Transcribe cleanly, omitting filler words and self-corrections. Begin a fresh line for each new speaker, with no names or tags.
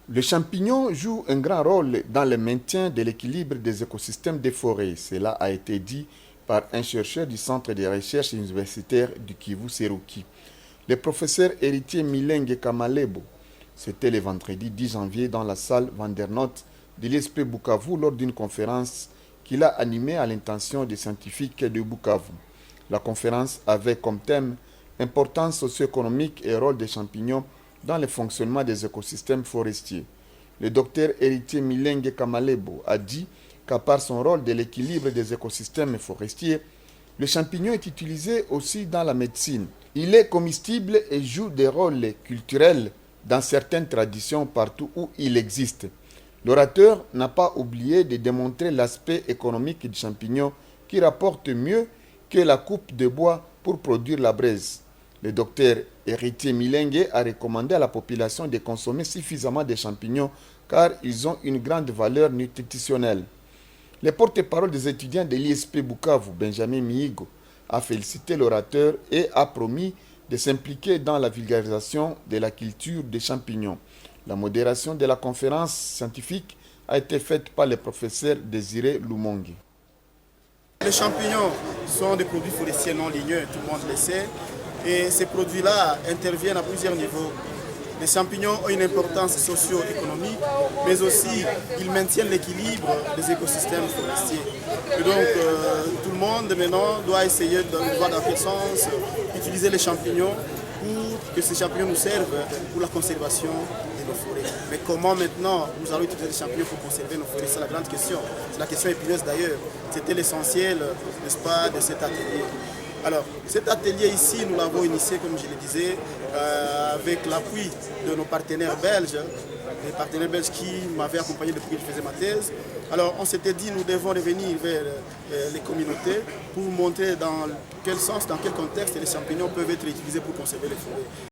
Le champignon joue un grand rôle dans le maintien de l'équilibre des écosystèmes des forêts. Cela a été dit par un chercheur du Centre de recherche universitaire du Kivu Seruki, le professeur héritier Milenge Kamalebo. C'était le vendredi 10 janvier dans la salle Vandernoot de l'ISP Bukavu lors d'une conférence qu'il a animée à l'intention des scientifiques de Bukavu. La conférence avait comme thème importance socio-économique et rôle des champignons dans le fonctionnement des écosystèmes forestiers. Le docteur héritier Milenge Kamalebo a dit qu'à part son rôle de l'équilibre des écosystèmes forestiers, le champignon est utilisé aussi dans la médecine. Il est comestible et joue des rôles culturels dans certaines traditions partout où il existe. L'orateur n'a pas oublié de démontrer l'aspect économique du champignon qui rapporte mieux que la coupe de bois pour produire la braise. Le docteur héritier Milenge a recommandé à la population de consommer suffisamment de champignons car ils ont une grande valeur nutritionnelle. Le porte-parole des étudiants de l'ISP Bukavu, Benjamin Mihigo, a félicité l'orateur et a promis de s'impliquer dans la vulgarisation de la culture des champignons. La modération de la conférence scientifique a été faite par le professeur Désiré Lumongi.
Les champignons sont des produits forestiers non ligneux, tout le monde le sait. Et ces produits-là interviennent à plusieurs niveaux. Les champignons ont une importance socio-économique, mais aussi ils maintiennent l'équilibre des écosystèmes forestiers. Et donc tout le monde maintenant doit essayer de voir dans quel sens utiliser les champignons pour que ces champignons nous servent pour la conservation de nos forêts. Mais comment maintenant nous allons utiliser les champignons pour conserver nos forêts? C'est la grande question. C'est la question épineuse d'ailleurs. C'était l'essentiel, n'est-ce pas, de cet atelier. Alors, cet atelier ici, nous l'avons initié, comme je le disais, avec l'appui de nos partenaires belges, des partenaires belges qui m'avaient accompagné depuis que je faisais ma thèse. Alors, on s'était dit, nous devons revenir vers les communautés pour montrer dans quel sens, dans quel contexte les champignons peuvent être utilisés pour conserver les forêts.